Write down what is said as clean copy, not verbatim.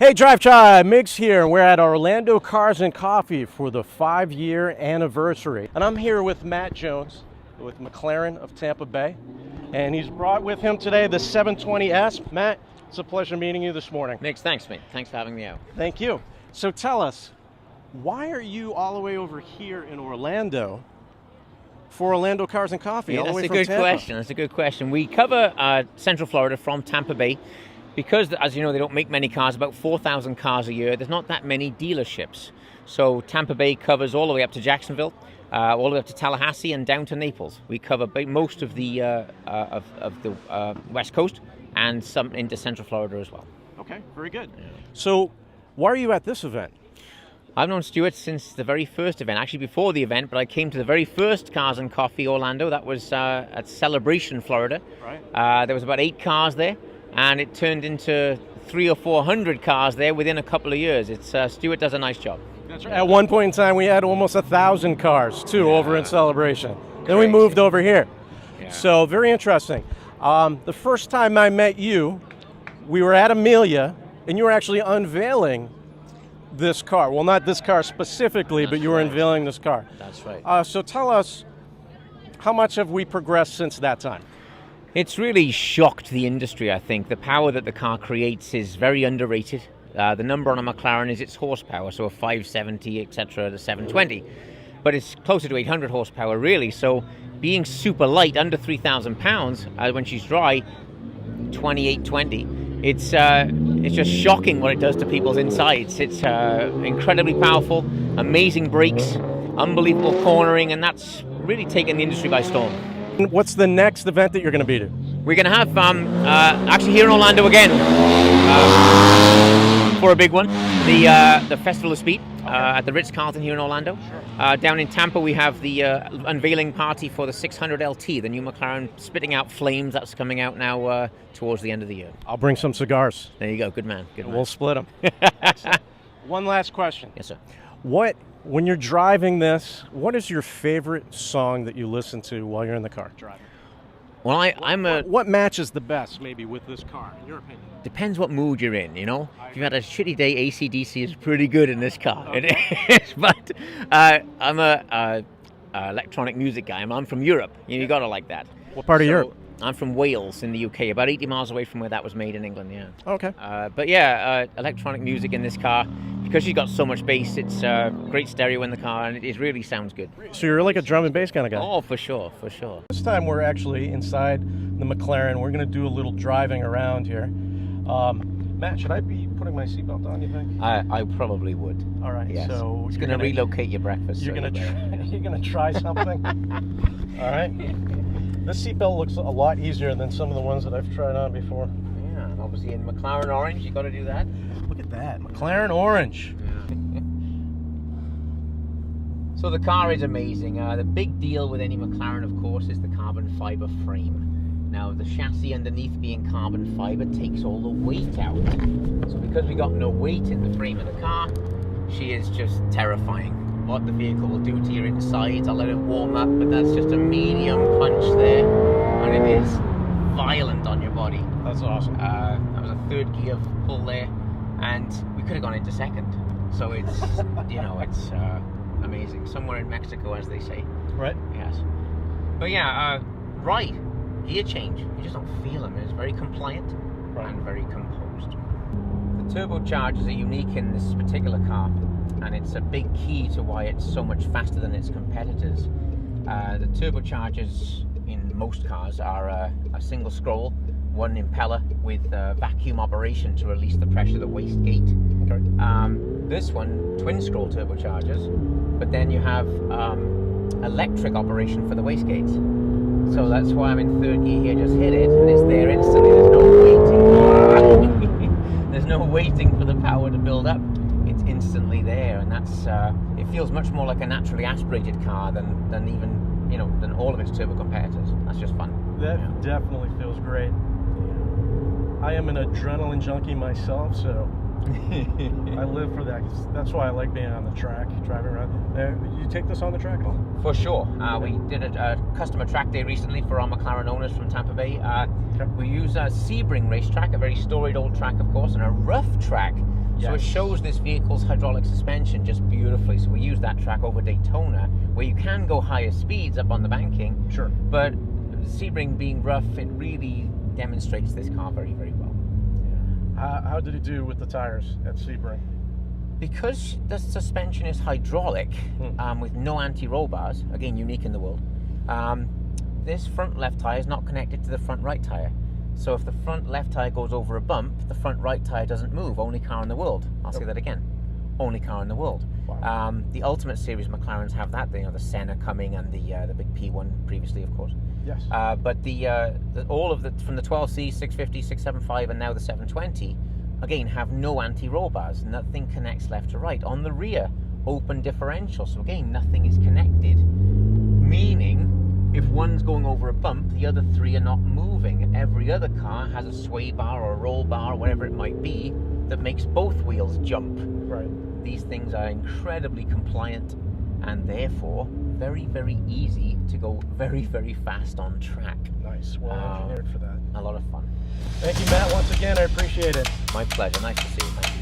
Hey Drive Tribe, Migz here, and we're at Orlando Cars and Coffee for the 5-year anniversary. And I'm here with Matt Jones with McLaren of Tampa Bay, and he's brought with him today the 720S. Matt, it's a pleasure meeting you this morning. Migz, thanks mate. Thanks for having me out. Thank you. So tell us, why are you all the way over here in Orlando for Orlando Cars and Coffee, Yeah, all the way that's from a good Tampa? question. That's a good question. We cover Central Florida from Tampa Bay. Because, as you know, they don't make many cars, about 4,000 cars a year. There's not that many dealerships. So Tampa Bay covers all the way up to Jacksonville, all the way up to Tallahassee and down to Naples. We cover most of the West Coast and some into Central Florida as well. Okay, very good. Yeah. So why are you at this event? I've known Stewart since the very first event, actually before the event, but I came to the very first Cars and Coffee Orlando. That was at Celebration, Florida. Right. There was about 8 cars there. And it turned into 300 or 400 cars there within a couple of years. It's Stewart does a nice job. That's right. At one point in time, we had almost 1,000 cars too over in Celebration. Then we moved over here. Yeah. So very interesting. The first time I met you, we were at Amelia, and you were actually unveiling this car. Well, not this car specifically, but you were unveiling this car. That's right. So tell us, how much have we progressed since that time? It's really shocked the industry, I think. The power that the car creates is very underrated. The number on a McLaren is its horsepower, so a 570, etc., the 720. But it's closer to 800 horsepower, really. So being super light, under 3,000 pounds, when she's dry, 2820, it's just shocking what it does to people's insides. It's incredibly powerful, amazing brakes, unbelievable cornering, and that's really taken the industry by storm. What's the next event that you're going to be to? We're going to have, actually here in Orlando again, for a big one, the Festival of Speed at the Ritz-Carlton here in Orlando. Down in Tampa we have the unveiling party for the 600 LT, the new McLaren spitting out flames that's coming out now towards the end of the year. I'll bring some cigars. There you go, good man, good man. We'll split them. One last question. Yes, sir. When you're driving this, what is your favorite song that you listen to while you're in the car driving? Well, What matches the best, maybe, with this car, in your opinion? Depends what mood you're in, you know? If you've had a shitty day, AC/DC is pretty good in this car. Okay. It is, but I'm a electronic music guy. I'm from Europe. You gotta like that. What part of Europe? I'm from Wales in the UK, about 80 miles away from where that was made in England, yeah. Okay. But yeah, electronic music in this car, because she's got so much bass, it's great stereo in the car, and it really sounds good. So you're like a drum and bass kind of guy? Oh, for sure, for sure. This time we're actually inside the McLaren. We're going to do a little driving around here. Matt, should I be putting my seatbelt on, you think? I probably would. All right. Yes. So it's going to relocate your breakfast. You're going to try something? All right. This seatbelt looks a lot easier than some of the ones that I've tried on before. Yeah, and obviously in McLaren orange, you got to do that. Look at that, McLaren orange. Yeah. So the car is amazing. The big deal with any McLaren, of course, is the carbon fiber frame. Now, the chassis underneath being carbon fiber takes all the weight out. So because we got no weight in the frame of the car, she is just terrifying. What the vehicle will do to your insides, I'll let it warm up, but that's just a medium punch there, and it is violent on your body. That's awesome. That was a third gear pull there, and we could have gone into second. So it's, you know, it's amazing. Somewhere in Mexico, as they say. Right. Yes. But yeah, right, gear change. You just don't feel them. It's very compliant and very composed. The turbochargers are unique in this particular car, and it's a big key to why it's so much faster than its competitors. The turbochargers in most cars are a single scroll, one impeller with vacuum operation to release the pressure of the wastegate. Okay. This one, twin scroll turbochargers, but then you have electric operation for the wastegates. So that's why I'm in third gear here, just hit it, and it's there instantly. There's no waiting. There's no waiting for the power to build up. It's instantly there, and that's it feels much more like a naturally aspirated car than even, you know, than all of its turbo competitors. That's just fun. That definitely feels great. I am an adrenaline junkie myself, so I live for that. That's why I like being on the track, driving around. You take this on the track at all? For sure. We did a customer track day recently for our McLaren owners from Tampa Bay. Okay. We use a Sebring racetrack, a very storied old track, of course, and a rough track So it shows this vehicle's hydraulic suspension just beautifully. So we use that track over Daytona, where you can go higher speeds up on the banking. Sure. But Sebring being rough, it really demonstrates this car very, very well. How did it do with the tires at Sebring? Because the suspension is hydraulic, with no anti-roll bars, again unique in the world, this front left tire is not connected to the front right tire. So if the front left tire goes over a bump, the front right tire doesn't move. Only car in the world. I'll say that again. Only car in the world. Wow. The Ultimate Series McLarens have that. You know, the Senna coming and the big P1 previously, of course. Yes. But all of the from the 12C, 650, 675, and now the 720, again have no anti-roll bars. Nothing connects left to right. On the rear, open differential. So again, nothing is connected. Meaning, if one's going over a bump, the other three are not moving. Every other car has a sway bar or a roll bar, or whatever it might be, that makes both wheels jump. Right. These things are incredibly compliant and therefore very, very easy to go very, very fast on track. Nice. Well engineered for that. A lot of fun. Thank you, Matt, once again. I appreciate it. My pleasure. Nice to see you, man.